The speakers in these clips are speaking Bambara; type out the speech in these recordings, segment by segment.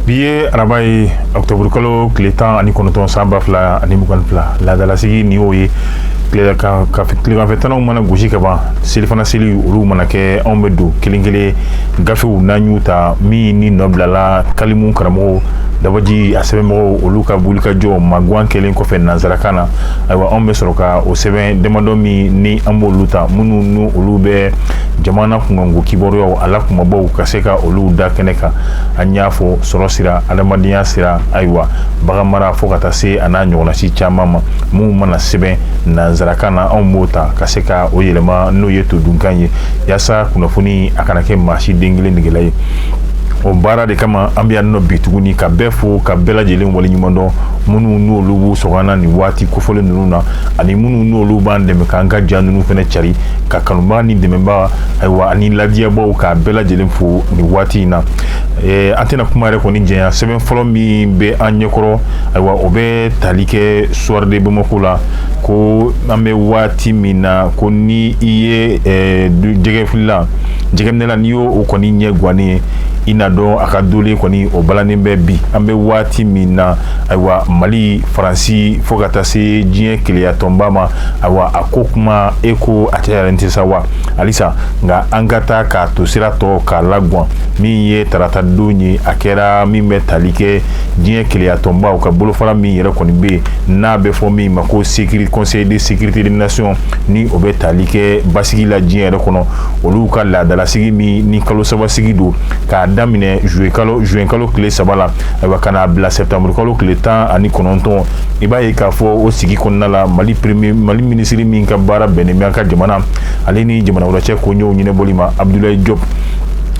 Biye arabai octobre kalo kletan ani konoton samba fla ani mugan fla la dalasigi ni oye kle ka fetana mana goji ka ban silifana sili olu mana ke onbe do kelingele gafew nanyuta mi ni noblala kalimun karamo dabaji asebemo olu ka bulika jo magwan kelen ko fe nanzarakana aywa onbe soroka o seben demando mi ni ambo luta munu nu olu be jamana kungongo kiboro ala kuma baw kaseka olu da keneka anyafo sorosira adamadiya sira aywa bagamara fo kata se ana nyona si chamama mu mana seben nanzarakana on mota kaseka o yelema no yeto dunkanye yasa kunafuni akanake mashi dingile ndigelaye o bara de kama ambia no bituguni ka befo ka bela jelen wali nyumondo munu no lubu sogana ni wati ko fole nuna ani munu no luban de ka anga janu fene chari ka kanuma ni de memba aywa ani ladia bo ka bela jelen fu ni wati na antena kuma re ko ni jeya seben folo mi be anyekoro aywa obe talike soirde be mokula ko ambe wati mina ko ni iye jege filla jegemnela niyo o ko ni nyegwani ina do akadole koni o balanin bi ambe wati mina aywa mali franci fogata se jien kilia tombama awa akokuma eko atarente sawa alisa nga angata ka to sirato ka lagwan mi ye tarata donye akera mi metalike jien kilia tomba o ka bolo fala mi yere koni be na be fo mi mako sécurité conseil de sécurité des nations ni obetalike basigi la jien re kono oluka la dala sigi mi ni kalo saba sigi do ka damine juin kalo clé sabala aywa kana bla septembre kalo clé temps ani kononton ibaye ka fo o sigi konna la mali ministre min ka bara benemi ka jamana alini jamana wala che ko nyo nyine bolima Abdoulaye Diop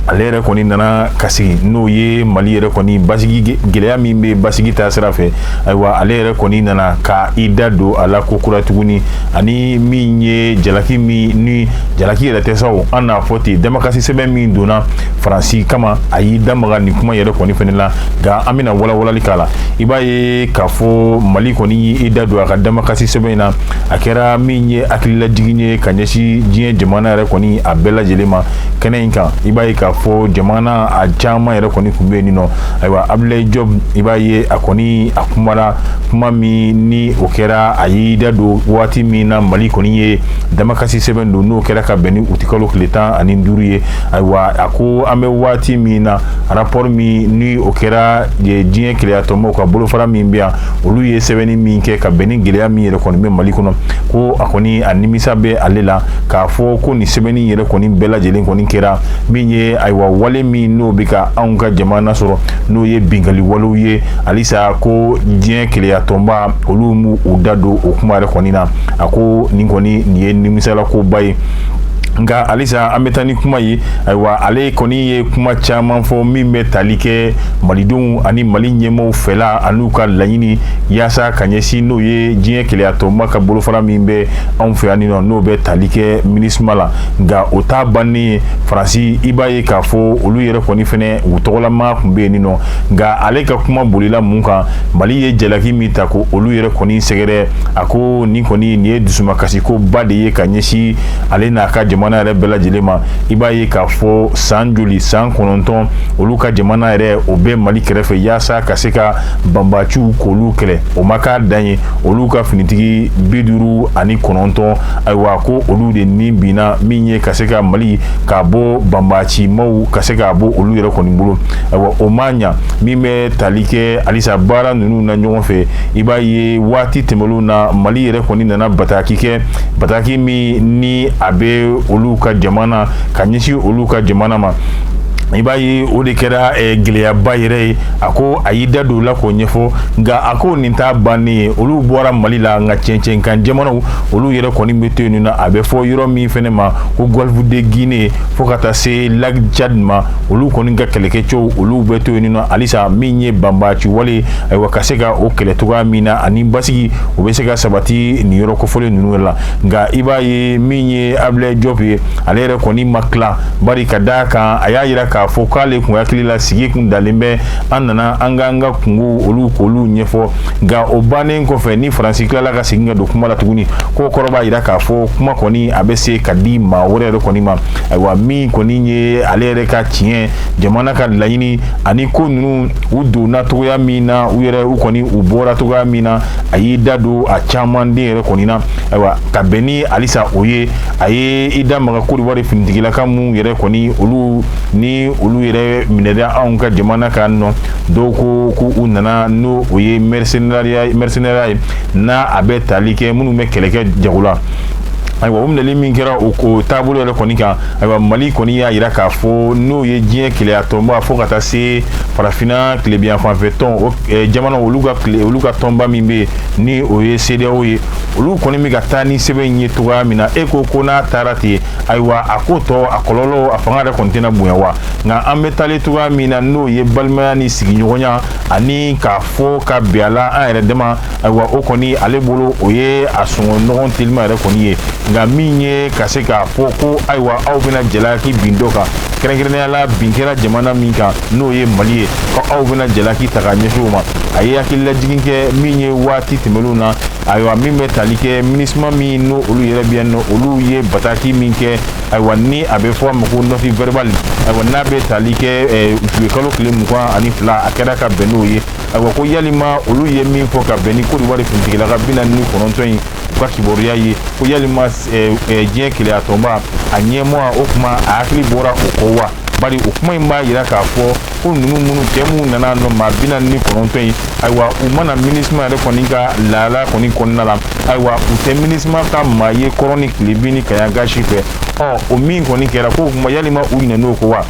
alere koni nana kasi no ye mali yere koni basigi geleya min be basigi ta sirafe aywa alere koni nana ka idado ala kokura tuguni ani minye jalaki mi ni jalaki yere tesawo ana foti demokrasi sebe min dona franci kama ayi damaga ni kuma yere koni fenela ga amina wala likala ibaye kafo mali koni idado aka demokrasi sebe na akera minye akilila diginye kanyeshi jien jamana yere koni abela jelema kenenka ibaye ka fo jamana a chama yere koni kumbe nino aywa Abdoulaye Diop ibaye akoni akumara kuma mi ni okera ayida do wati mi na mali koni ye damakasi seben do no okera ka beni utikalo kleta ani nduriye aywa ako ame wati mi na rapport mi ni okera je jien kreato mo ka bolo fara mi mbia olu ye sebeni mi ke ka beni gilea mi yere koni me mali kono ko akoni animisa be alela ka fo ko ni sebeni yere koni bela jelen koni kera mi ye aywa wale mi no bika anka jamana soro no ye bingali walu ye alisa ko jien kilia tomba olumu udado okumare konina ako ninkoni niye nimisala ko bayi nga alisa ametani kuma yi aywa ale koni ye kuma chaman fo mimbe talike malidun ani mali nyemo fela anuka lanyini yasa kanyesi no ye jien kilia tomba ka bolo fara mimbe on fe ani no be talike minismala nga ota bani franci ibaye ka fo olu yere koni fene utola ma kumbe ni no nga ale ka kuma bolila munka mali ye jalaki mita ko olu yere koni segere ako ni koni ni dusuma kasi ko bade ye kanyesi ale na ka jamana yɛrɛ bɛɛ lajɛlen ma i b'a ye k'a fɔ san joli san kɔnɔntɔn olu ka jamana yɛrɛ o bɛ mali kɛrɛfɛ yaasa ka se ka banbaciw k'olu kɛlɛ o ma k'a dan ye olu ka finitigi 59 ayiwa ko olu de ni binna min ye ka se ka mali k'a bɔ banbacimaw ka se k'a bɔ olu yɛrɛ kɔni bolo ayiwa o ma ɲa min bɛ tali kɛ halisa baara ninnu na ɲɔgɔn fɛ i b'a ye waati tɛmɛnw na mali yɛrɛ kɔni nana bataki kɛ bataki min ni a bɛ olu ka jamana ka ɲɛsin olu ka jamana ma i b'a ye o de kɛra gɛlɛyaba yɛrɛ ye a ko a y'i da don o la k'o ɲɛfɔ nka a ko nin t'a bannen ye olu bɔra mali la nka cɛncɛn kan jamanaw olu yɛrɛ kɔni bɛ to yen nɔ a bɛ fɔ yɔrɔ min fɛnɛ ma ko golfe de guinée fo ka taa se lac Tchad ma olu kɔni ka kɛlɛkɛcɛw olu bɛ to yen nɔ halisa min ye banbaci wale ayiwa ka se ka o kɛlɛ cogoya min na ani basigi o bɛ se ka sabati nin yɔrɔ kofɔlen ninnu la nka i b'a ye min ye Abdoulaye Diop ye ale yɛrɛ kɔni ma tila bari ka d'a kan a y'a jira k'a fɔ k'ale kun hakili la sigi kun dalen bɛ an nana an ka kungo olu k'olu ɲɛfɔ nka o bannen kɔfɛ ni Faransi tilala ka segin ka don kuma la tuguni ko kɔrɔ b'a yira k'a fɔ kuma kɔni a bɛ se ka di maa wɛrɛ yɛrɛ kɔni ma ayiwa min kɔni ye ale yɛrɛ ka tiɲɛ jamana ka laɲini ani ko ninnu u donna togoya min na u yɛrɛ u kɔni u bɔra togoya min na a y'i da don a caman den yɛrɛ kɔni na ayiwa ka bɛn ni halisa o ye a ye i da maga Côte d'Ivoire finitigilaka mun yɛrɛ kɔni olu yɛrɛ minɛda anw ka jamana kan nɔ dɔw ko k'u nana n'o o ye mercenaires ye n'a a bɛ tali kɛ minnu bɛ kɛlɛkɛ jago la ayiwa o minɛli min kɛra o taabolo yɛrɛ kɔni kan ayiwa Mali kɔni y'a yira k'a fɔ n'o ye diɲɛ keleya tɔnba fo ka taa se farafina tilebiyan fanfɛ tɔn o jamana olu ka tɔnba min bɛ ni o ye CEDEAO ye olu kɔni bɛ ka taa ni sɛbɛn ye cogoya min na e ko n'a taara ten ayiwa a ko tɔ a kɔlɔlɔ a fanga yɛrɛ kɔni tɛna bonya wa nka an bɛ taalen cogoya min na n'o ye balimaya ni sigiɲɔgɔnya ani k'a fɔ ka bɛn a la an yɛrɛ dama ayiwa o kɔni ale bolo o ye a sɔngɔ ɲɔgɔn telima yɛrɛ kɔni ye nka min ye ka se k'a fɔ ko ayiwa aw bɛna jalaki bin dɔ kan kɛrɛnkɛrɛnnenya la bin kɛra jamana min kan n'o ye Mali ye ko aw bɛna jalaki ta ka ɲɛsin o ma a ye hakililajigin kɛ min ye waati tɛmɛnenw na ayiwa min bɛ tali kɛ MINUSMA min n'o olu yɛrɛ bɛ yan nɔ olu ye bataki min kɛ ayiwa ni a bɛ fɔ a ma ko nɔti verbal ayiwa n'a bɛ tali kɛ kalo tile 22 a kɛra ka bɛn n'o ye ayiwa ko yalima olu ye min fɔ ka bɛn ni Côte d'Ivoire finitigilaka 49 in u ka kibaruya ye ko yalima diɲɛ keleya tɔnba a ɲɛmɔgɔ o kuma a hakili bɔra o kɔ wa bari o kuma in b'a yira k'a fɔ ko ninnu minnu cɛ minnu nana nɔ maa 49 in ayiwa u mana MINUSMA yɛrɛ kɔni ka lahala kɔni kɔnɔna la ayiwa u tɛ MINUSMA ka maa ye kɔrɔ ni tile bin ni kayaga si fɛ o min kɔni kɛra ko kuma yalima u ɲinɛn'o ko wa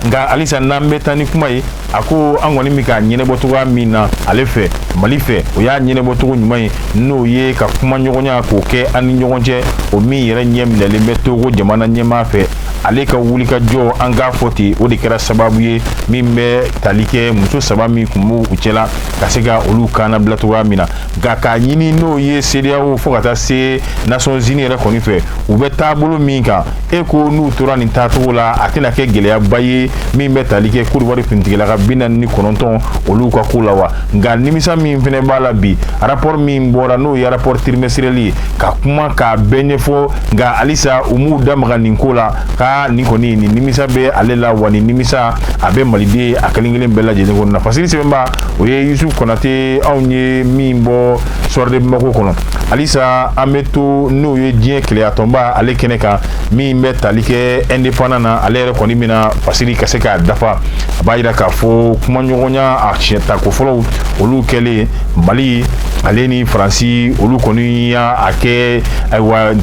nka halisa n'an bɛ taa ni kuma ye a ko an kɔni bɛ ka ɲɛnabɔ cogoya min na ale fɛ Mali fɛ o y'a ɲɛnabɔ cogo ɲuman ye n'o ye ka kuma ɲɔgɔnya k'o kɛ an ni ɲɔgɔn cɛ o min yɛrɛ ɲɛ minɛlen bɛ Togo jamana ɲɛmaa fɛ ale ka wulikajɔ an k'a fɔ ten o de kɛra sababu ye min bɛ tali kɛ muso 3 min kun b'u cɛla ka se ka olu kaana bila cogoya min na nka k'a ɲini n'o ye CEDEAO fo ka taa se Nations Unies yɛrɛ kɔni fɛ u bɛ taabolo min kan e ko n'u tora nin taacogo la a tɛna kɛ gɛlɛyaba ye min bɛ tali kɛ Côte d'Ivoire finitigilaka 49 olu ka ko la wa nka nimisa min fɛnɛ b'a la bi rapport min bɔra n'o ye rapport trimestriel ye ka kuma k'a bɛɛ ɲɛfɔ nka halisa u m'u damaga nin ko la ka nin kɔni nin nimisa bɛ ale la wa nin nimisa a bɛ maliden a kelen bɛɛ lajɛlen kɔnɔ na Fasili Sɛbɛnba o ye Yusuf Konate anw ye min bɔ soir de Bamako kɔnɔ halisa an bɛ to n'o ye diɲɛ keleya tɔnba ale kɛnɛ kan min bɛ tali kɛ indépendant na ale yɛrɛ kɔni bɛna Fasili ka se k'a dafa a b'a yira k'a fɔ kuma ɲɔgɔnya a siɲɛtako fɔlɔw olu kɛlen Mali ale ni Faransi olu kɔni y'a kɛ ayiwa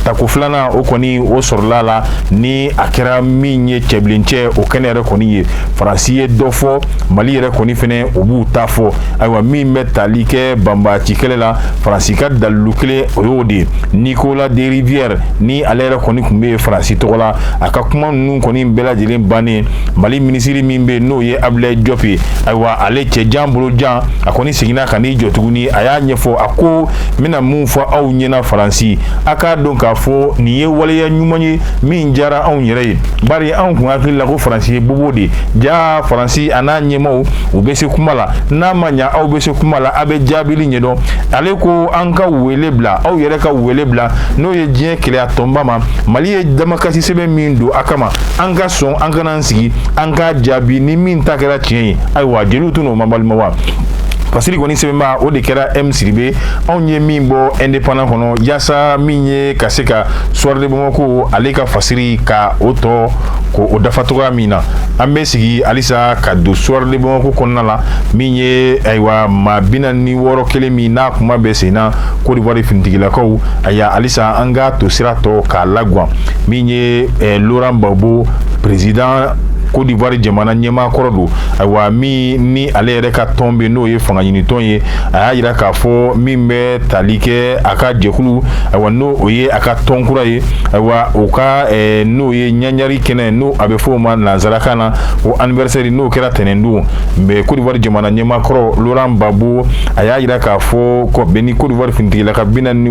tako filanan o kɔni o sɔrɔla la ni a kɛra min ye cɛbilencɛ o kɛnɛ yɛrɛ kɔni ye Faransi ye dɔ fɔ Mali yɛrɛ kɔni fɛnɛ o b'u ta fɔ ayiwa min bɛ tali kɛ banbaci kɛlɛ la Faransi ka dalilu kelen o y'o de Nicolas de Rivière ni ale yɛrɛ kɔni kun bɛ Faransi tɔgɔ la a ka kuma ninnu kɔni bɛɛ lajɛlen bannen Mali minisiri min bɛ n'o ye Abdoulaye Diop ye ayiwa ale cɛjan bolo jan a kɔni seginna ka n'i jɔ tuguni a y'a ɲɛfɔ a ko n bɛna mun fɔ aw ɲɛna Faransi a k'a dɔn k'a fɔ nin ye waleya ɲuman ye min diyara anw yɛrɛ ye bari anw kun hakili la ko Faransi ye bobo de ja Faransi a n'a ɲɛmaw u bɛ se kuma la n'a ma ɲa aw bɛ se kuma la a bɛ jaabili ɲɛdɔn ale ko an ka wele bila aw yɛrɛ ka wele bila n'o ye diɲɛ keleya tɔnba ma Mali ye damakasi sɛbɛn min don a kama an ka sɔn an kana an sigi an ka jaabi ni min ta kɛra tiɲɛ ye ayiwa jeliw tun n'o ma balima wa Fasili kɔni sɛbɛnba o de kɛra M Sidibe anw ye min bɔ indépendant kɔnɔ yaasa min ye ka se ka soir de Bamako ale ka fasiri ka o tɔ ko o dafa cogoya min na an bɛ sigi halisa ka don soir de Bamako kɔnɔna la min ye ayiwa maa 46 kelen min n'a kuma bɛ sen na Côte d'Ivoire finitigilakaw aya halisa an ka to sira tɔ k'a laguwan min ye Laurent Gbagbo président Côte d'Ivoire jamana ɲɛmaa kɔrɔ don ayiwa min ni ale yɛrɛ ka tɔn bɛ n'o ye fanga ɲini tɔn ye a y'a yira k'a fɔ min bɛ tali kɛ a ka jɛkulu ayiwa n'o o ye a ka tɔn kura ye ayiwa o ka n'o ye ɲaɲari kɛnɛ n'o a bɛ fɔ o ma nanzarakan na o anniversaire n'o kɛra tɛnɛndon mais Côte d'Ivoire jamana ɲɛmaa kɔrɔ Laurent Gbagbo a y'a yira k'a fɔ ko bɛn ni Côte d'Ivoire finitigilaka 46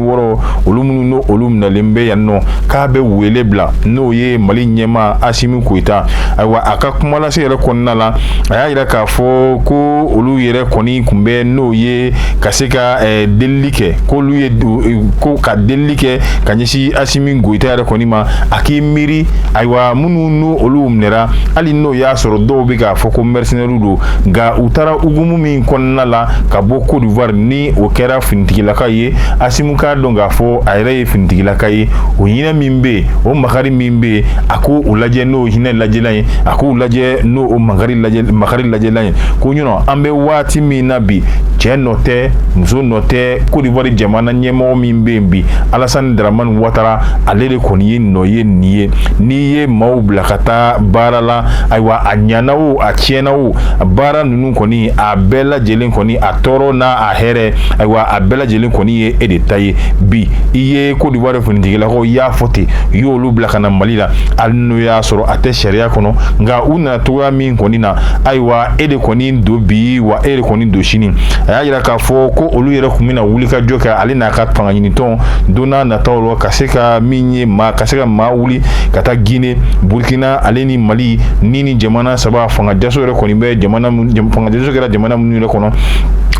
olu minnu n'o olu minɛlen bɛ yan nɔ k'a bɛ wele bila n'o ye Mali ɲɛmaa Assimi Goïta ayiwa aka kuma la se yɛrɛ kɔnɔna la a y'a yira k'a fɔ ko olu yɛrɛ kɔni kun bɛ n'o ye ka se ka delili kɛ k'olu ye ko ka delili kɛ ka ɲɛsin Asimi Goyita yɛrɛ kɔni ma a k'i miiri ayiwa minnu n'o olu minɛra hali n'o y'a sɔrɔ dɔw bɛ k'a fɔ ko mercenaires don nka u taara hukumu min kɔnɔna la ka bɔ Côte d'Ivoire ni o kɛra finitigilaka ye Asimu k'a dɔn k'a fɔ a yɛrɛ ye finitigilaka ye o hinɛ min bɛ yen o makari min bɛ yen a ko o lajɛ n'o hinɛ lajɛlan ye a k'o lajɛ n'o o makari lajɛlan ye ko ɲɔnɔ an bɛ waati min na bi cɛ nɔ tɛ muso nɔ tɛ Côte d'Ivoire jamana ɲɛmɔgɔ min bɛ yen bi Alassane Dramane Ouattara ale de kɔni ye nɔ ye nin ye n'i ye maaw bila ka taa baara la ayiwa a ɲana o a tiɲɛna o baara ninnu kɔni a bɛɛ lajɛlen kɔni a tɔɔrɔ n'a a hɛrɛ ayiwa a bɛɛ lajɛlen kɔni ye e de ta ye bi i ye Côte d'Ivoire finitigilakaw y'a fɔ ten u y'olu bila ka na Mali la hali n'o y'a sɔrɔ a tɛ sariya kɔnɔ nka u nana cogoya min kɔni na ayiwa e de kɔni don bi wa e de kɔni don sini a y'a yira k'a fɔ ko olu yɛrɛ tun bɛna wuli ka jɔ kɛ ale n'a ka fanga ɲinitɔn don n'a nataw la ka se ka min ye ka se ka maa wuli ka taa Guinée Burkina ale ni Mali ni jamana saba fanga jaso yɛrɛ kɔni bɛ fanga jaso kɛra jamana minnu yɛrɛ kɔnɔ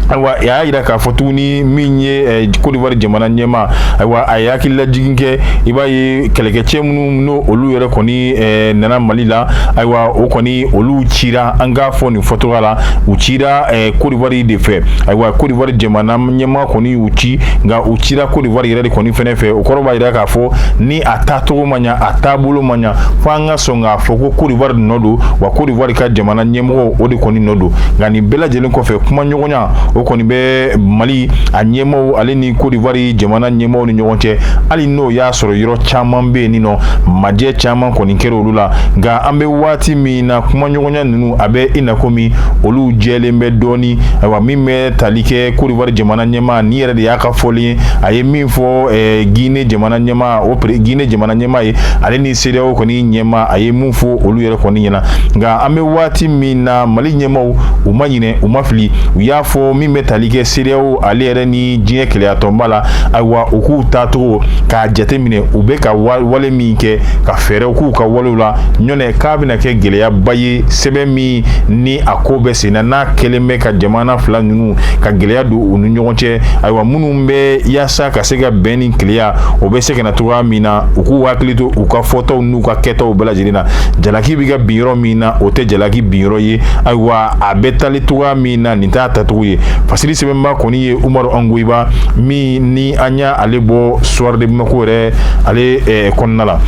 ayiwa a y'a yira k'a fɔ tuguni min ye Côte d'Ivoire jamana ɲɛma ayiwa a ye hakililajigin kɛ i b'a ye kɛlɛkɛcɛ minnu n'o olu yɛrɛ kɔni nana Mali la ayiwa o kɔni olu cira an k'a fɔ nin fɔcogoya la u cira Côte d'Ivoire de fɛ ayiwa Côte d'Ivoire jamana ɲɛma kɔni y'u ci nka u cira Côte d'Ivoire yɛrɛ de kɔni fɛnɛ fɛ o kɔrɔ b'a yira k'a fɔ ni a taacogo ma ɲa a taabolo ma ɲa fo an ka sɔn k'a fɔ ko Côte d'Ivoire nɔ don wa Côte d'Ivoire ka jamana ɲɛmɔgɔ o de kɔni nɔ don nka nin bɛɛ lajɛlen kɔfɛ kuma ɲɔgɔnya o kɔni bɛ Mali a ɲɛmɔgɔw ale ni Côte d'Ivoire jamana ɲɛmɔgɔw ni ɲɔgɔn cɛ hali n'o y'a sɔrɔ yɔrɔ caman bɛ yen nin nɔ majɛ caman kɔni kɛra olu la nka an bɛ waati min na kuma ɲɔgɔnya ninnu a bɛ i na komi olu jɛlen bɛ dɔɔni ayiwa min bɛ tali kɛ Côte d'Ivoire jamana ɲɛma ni yɛrɛ de y'a ka fɔli ye a ye min fɔ Guinée jamana ɲɛma o Guinée jamana ɲɛma ye ale ni CEDEAO kɔni ɲɛma a ye mun fɔ olu yɛrɛ kɔni ɲɛna nka an bɛ waati min na Mali ɲɛmɔgɔw u ma ɲinɛ u ma fili u y'a fɔ min bɛ tali kɛ CEDEAO ale yɛrɛ ni diɲɛ kɛlɛyatɔnba la ayiwa u k'u taacogo k'a jateminɛ u bɛ ka wale min kɛ ka fɛɛrɛw k'u ka walew la ɲɔnɛ k'a bɛna kɛ gɛlɛyaba ye sɛbɛn min ni a ko bɛ sen na n'a kɛlen bɛ ka jamana fila ninnu ka gɛlɛya don u ni ɲɔgɔn cɛ ayiwa minnu bɛ yaasa ka se ka bɛn ni kɛlɛya o bɛ se ka na cogoya min na u k'u hakili to u ka fɔtaw n'u ka kɛtaw bɛɛ lajɛlen na jalaki bɛ ka bin yɔrɔ min na o tɛ jalaki bin yɔrɔ ye ayiwa a bɛ tali cogoya min na nin t'a tacogo ye fasili sɛbɛnba kɔni ye Umaru Angoyiba min ni an y'a ale bɔ Soir de Bamako yɛrɛ ale kɔnɔna la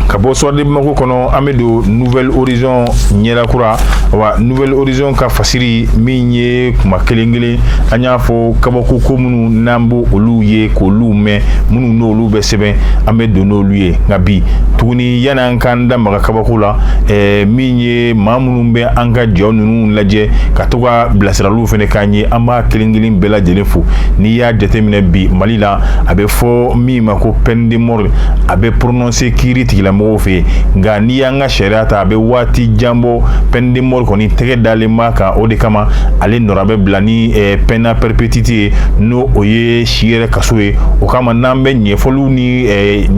ka bɔ Soir de Bamako kɔnɔ an bɛ don Nouvelle Horizon ɲɛdakura wa Nouvelle Horizon ka fasiri min ye kuma kelen an y'a fɔ kabako ko minnu n'an b'o olu ye k'olu mɛn minnu n'olu bɛ sɛbɛn an bɛ don n'olu ye nka bi tuguni yanni an k'an da maga kabako la min ye maa minnu bɛ an ka jɔ ninnu lajɛ ka to ka bilasiraliw fɛnɛ k'an ye an b'a kelen bɛɛ lajɛlen fo n'i y'a jateminɛ bi Mali la a bɛ fɔ min ma ko peine de mort a bɛ prononcer kiiri tigilamɔgɔw fɛ nka n'i y'an ka sariya ta a bɛ waati jan bɔ peine de mort kɔni tɛgɛ dalen b'a kan o de kama ale nɔra bɛ bila ni peine à perpétuité ye n'o o ye si yɛrɛ kaso ye o kama n'an bɛ ɲɛfɔliw ni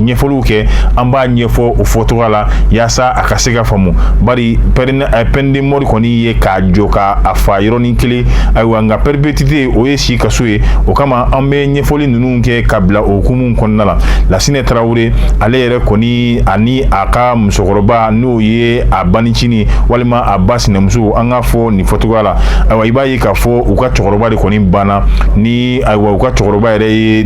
ɲɛfɔliw kɛ an b'a ɲɛfɔ o fɔcogoya la yaasa a ka se ka faamu bari peine de mort kɔni ye k'a jɔ ka a fa yɔrɔnin kelen ayiwa nka perpétuité o ye si kaso ye o kama an bɛ ɲɛfɔli ninnu kɛ ka bila o hukumu kɔnɔna la Lassine Traoré ale yɛrɛ kɔni ani a ka musokɔrɔba n'o ye a banicini walima a ba sinamuso an k'a fɔ nin fɔcogoya la ayiwa i b'a ye k'a fɔ u ka cɛkɔrɔba de kɔni banna ni ayiwa u ka cɛkɔrɔba yɛrɛ ye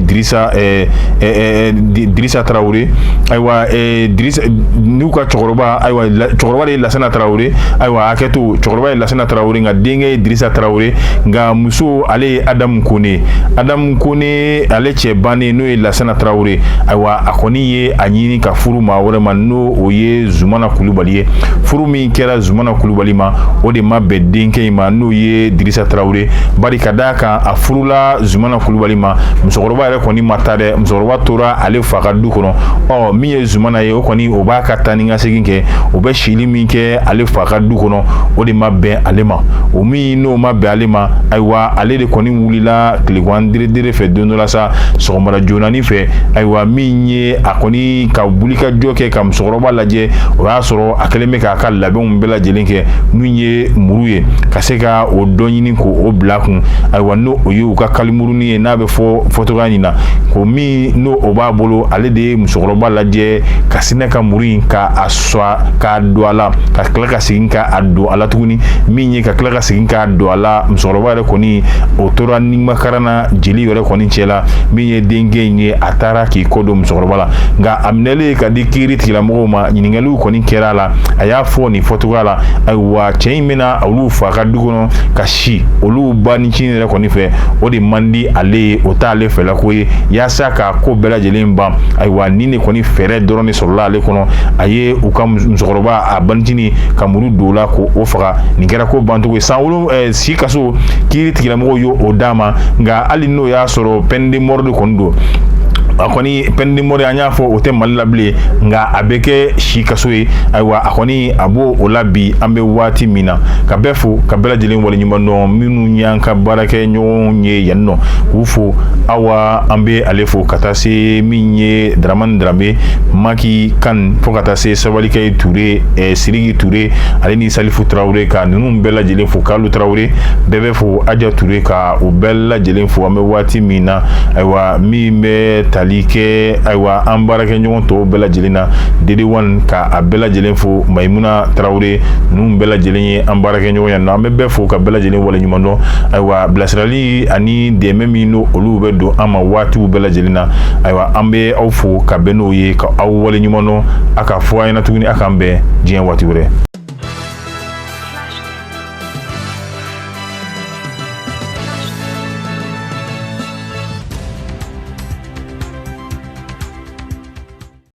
Dirisa Traoré ayiwa Dirisa n'u ka cɛkɔrɔba ayiwa cɛkɔrɔba de ye Lassana Traoré ayiwa hakɛto cɛkɔrɔba ye Lassana Traoré nka denkɛ ye Dirisa Traoré nka muso ale ye Adamu Kone ale cɛ bannen n'o ye Lassana Traoré ayiwa a kɔni ye a ɲini ka furu maa wɛrɛ ma n'o o ye Zumana Kulubali ye furu min kɛra Zumana Kulubali ma o de ma bɛn denkɛ in ma n'o ye Dirisa Traoré bari ka d'a kan a furula Zumana Kulubali ma musokɔrɔba yɛrɛ kɔni ma taa dɛ musokɔrɔba tora ale fa ka du kɔnɔ min ye Zumana ye o kɔni o b'a ka taa ni ka segin kɛ o bɛ sili min kɛ ale fa ka du kɔnɔ o de ma bɛn ale ma o min n'o ma bɛn ale ma ayiwa ale de kɔni wulila tilegan dere fɛ don dɔ la sa sɔgɔmada joonani fɛ ayiwa min ye a kɔni ka wuli ka jɔ kɛ ka ka musokɔrɔba lajɛ o y'a sɔrɔ a kɛlen bɛ k'a ka labɛnw bɛɛ lajɛlen kɛ min ye muru ye ka se ka o dɔ ɲini k'o bila kun ayiwa n'o o ye u ka kalimuruni ye n'a bɛ fɔ cogoya ɲin na ko min n'o o b'a bolo ale de ye musokɔrɔba lajɛ ka sinɛ ka muru in k'a k'a don a la ka tila ka segin k'a don a la tuguni min ye ka tila ka segin k'a don a la musokɔrɔba yɛrɛ kɔni o tora nimakaran na jeli yɛrɛ kɔni cɛ la min ye denkɛ in ye a taara k'i kɔ don musokɔrɔba la nka a minɛlen ka di kiiri tigilamɔgɔw ma ɲininkaliw kɔni kɛra a la a y'a fɔ nin fɔcogoya la ayiwa cɛ in bɛna olu fa ka du kɔnɔ ka si olu ba ni cini yɛrɛ kɔni fɛ o de man di ale ye o t'ale fɛla ko ye yaasa ka ko bɛɛ lajɛlen ban ayiwa nin de kɔni fɛɛrɛ dɔrɔn de sɔrɔla ale kɔnɔ a ye u ka musokɔrɔba a banicinin ka muru don o la k'o faga nin kɛra ko bancogo ye si kaso kiiri tigilamɔgɔw y'o o d'a ma nka hali n'o y'a sɔrɔ peine de mort de kɔni don a kɔni peine de mort an y'a fɔ o tɛ Mali la bilen nka a bɛ kɛ si kaso ye ayiwa a kɔni a b'o o la bi an bɛ waati min na ka bɛɛ fo ka bɛɛ lajɛlen waleɲuman dɔn minnu y'an ka baarakɛ ɲɔgɔnw ye yan nɔ k'u fo awa an bɛ ale fo ka taa se min ye Daramani Daramɛ Maki Kan fo ka taa se Sabalikɛ Ture Siriki Ture ale ni Salifu Tarawele ka ninnu bɛɛ lajɛlen fo Kalu Tarawele bɛɛ bɛ fo Aja Ture ka o bɛɛ lajɛlen fo an bɛ waati min na ayiwa min bɛ tali kɛ ayiwa an baarakɛ ɲɔgɔn tɔw bɛɛ lajɛlen na Dede1 ka a bɛɛ lajɛlen fo Mayimuna Tarawele ninnu bɛɛ lajɛlen ye an baarakɛ ɲɔgɔn yan nɔ an bɛ bɛɛ fo ka bɛɛ lajɛlen waleɲuman dɔn ayiwa bilasirali ani dɛmɛ min n'o olu bɛ don an ma waatiw bɛɛ lajɛlen na ayiwa an bɛ aw fo ka bɛn n'o ye ka aw waleɲuman dɔn a ka fɔ a ɲɛna tuguni a k'an bɛn diɲɛ waati wɛrɛ